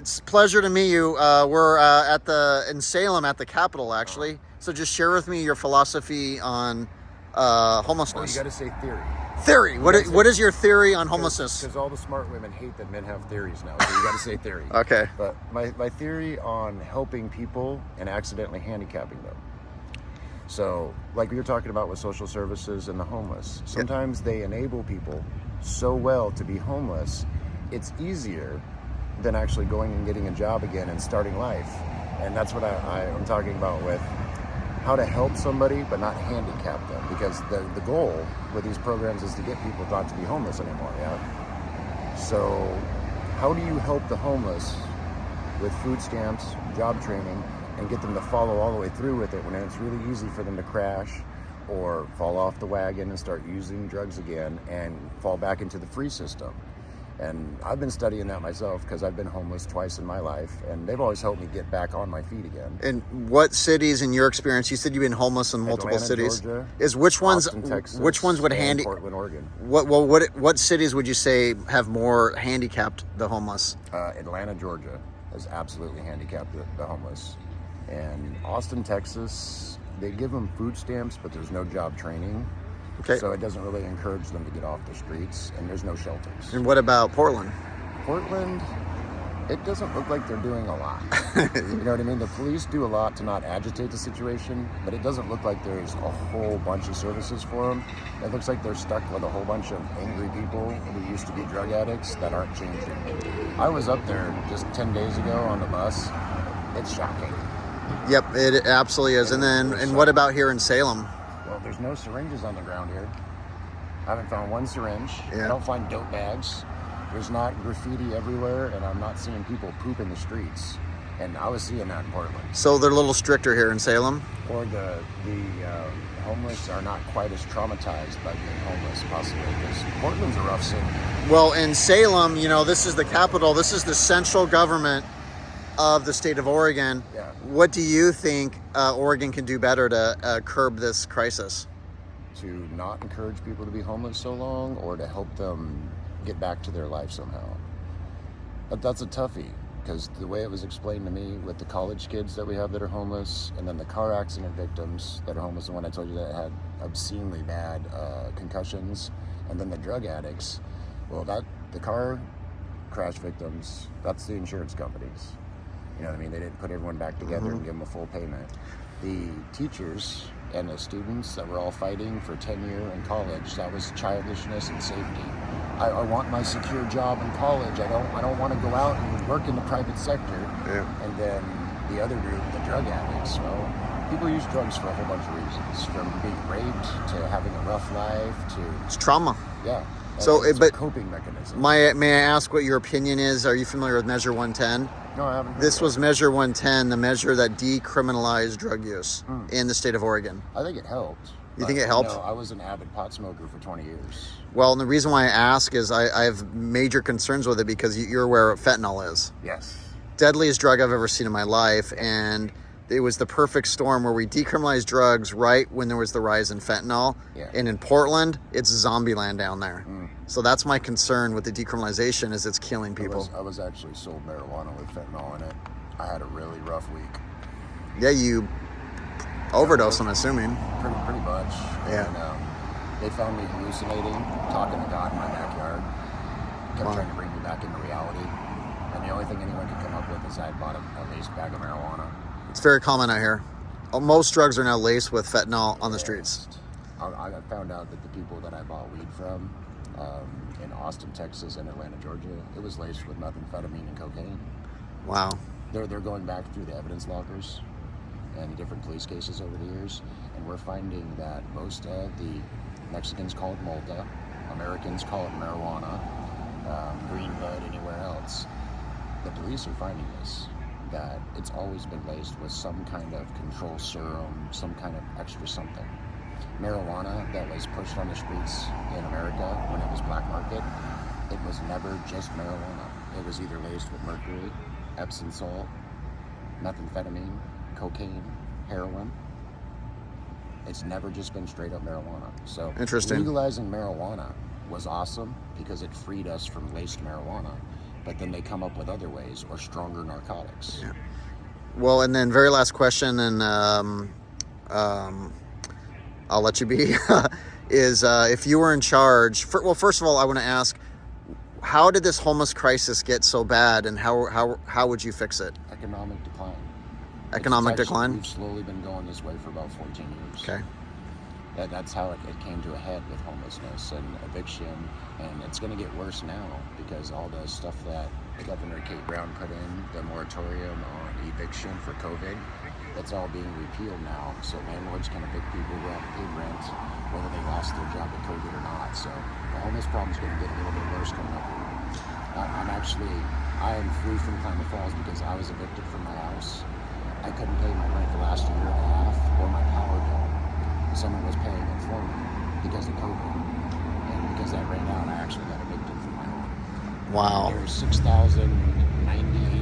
it's a pleasure to meet you. We're in Salem at the Capitol, actually. So just share with me your philosophy on homelessness. Well, you got to say theory. Theory. What is your theory on homelessness? Because all the smart women hate that men have theories now, so you got to say theory. Okay. But my theory on helping people and accidentally handicapping them. So, like we were talking about with social services and the homeless, sometimes they enable people so well to be homeless, it's easier than actually going and getting a job again and starting life. And that's what I'm talking about with how to help somebody but not handicap them, because the goal with these programs is to get people not to be homeless anymore. So how do you help the homeless with food stamps, job training, and get them to follow all the way through with it when it's really easy for them to crash or fall off the wagon and start using drugs again and fall back into the free system? And I've been studying that myself because I've been homeless twice in my life, and they've always helped me get back on my feet again. And what cities, in your experience, you said you've been homeless in multiple cities. Georgia, Austin, Texas, which ones would Portland, Oregon. What cities would you say have more handicapped the homeless? Atlanta, Georgia has absolutely handicapped the homeless. And Austin, Texas, they give them food stamps, but there's no job training. Okay. So it doesn't really encourage them to get off the streets, and there's no shelters. And what about Portland? Portland, it doesn't look like they're doing a lot. You know what I mean? The police do a lot to not agitate the situation, but it doesn't look like there's a whole bunch of services for them. It looks like they're stuck with a whole bunch of angry people who used to be drug addicts that aren't changing. I was up there just 10 days ago on the bus. It's shocking. Yep, it absolutely is. And what about here in Salem? Well, there's no syringes on the ground here. I haven't found one syringe. Yeah. I don't find dope bags. There's not graffiti everywhere, and I'm not seeing people poop in the streets. And I was seeing that in Portland. So they're a little stricter here in Salem? Or the homeless are not quite as traumatized by being homeless, possibly, because Portland's a rough city. Well, in Salem, this is the capital. This is the central government of the state of Oregon. Yeah. What do you think Oregon can do better to curb this crisis? To not encourage people to be homeless so long, or to help them get back to their life somehow. But that's a toughie, because the way it was explained to me with the college kids that we have that are homeless, and then the car accident victims that are homeless, the one I told you that had obscenely bad concussions, and then the drug addicts, well, the car crash victims, that's the insurance companies. You know what I mean? They didn't put everyone back together and give them a full payment. The teachers and the students that were all fighting for tenure in college, that was childishness and safety. I want my secure job in college. I don't want to go out and work in the private sector. Yeah. And then the other group, the drug addicts, well, people use drugs for a whole bunch of reasons, from being raped to having a rough life to... It's trauma. Yeah. So, it's but a coping mechanism. May I ask what your opinion is? Are you familiar with Measure 110? No, I haven't. This was Measure 110, the measure that decriminalized drug use in the state of Oregon. I think it helped. You think it helped? No, I was an avid pot smoker for 20 years. Well, and the reason why I ask is I have major concerns with it because you're aware what fentanyl is. Yes. Deadliest drug I've ever seen in my life, and it was the perfect storm where we decriminalized drugs right when there was the rise in fentanyl. Yeah. And in Portland, it's zombie land down there. So that's my concern with the decriminalization is it's killing people. I was actually sold marijuana with fentanyl in it. I had a really rough week. Yeah, you overdose, I'm assuming. Pretty much. Yeah. And, they found me hallucinating, talking to God in my backyard. Kept trying to bring me back into reality. And the only thing anyone could come up with is I had bought a laced bag of marijuana. It's very common out here. Most drugs are now laced with fentanyl on the streets. I found out that the people that I bought weed from in Austin, Texas, and Atlanta, Georgia, it was laced with methamphetamine and cocaine. Wow. They're going back through the evidence lockers and different police cases over the years, and we're finding that most of the Mexicans call it Malta, Americans call it marijuana, green bud, anywhere else. The police are finding this, that it's always been laced with some kind of control serum, some kind of extra something. Marijuana that was pushed on the streets in America when it was black market, it was never just marijuana. It was either laced with mercury, Epsom salt, methamphetamine, cocaine, heroin. It's never just been straight up marijuana. So interesting. Legalizing marijuana was awesome because it freed us from laced marijuana. but then they come up with other ways or stronger narcotics. Yeah. Well, and then very last question, and I'll let you be, is if you were in charge, well, first of all, I want to ask, how did this homeless crisis get so bad, and how would you fix it? Economic decline. Economic decline? We've slowly been going this way for about 14 years. Okay. That's how it came to a head with homelessness and eviction, and it's going to get worse now because all the stuff that Governor Kate Brown put in, the moratorium on eviction for COVID, that's all being repealed now. So landlords can evict people who haven't paid rent, whether they lost their job with COVID or not. So the homeless problem is going to get a little bit worse coming up here. I am free from Klamath Falls because I was evicted from my house. I couldn't pay my rent the last year and a half or my power bill. Someone was paying it for me because of COVID. And because that ran out, I actually got evicted from my home. Wow. There's 6,098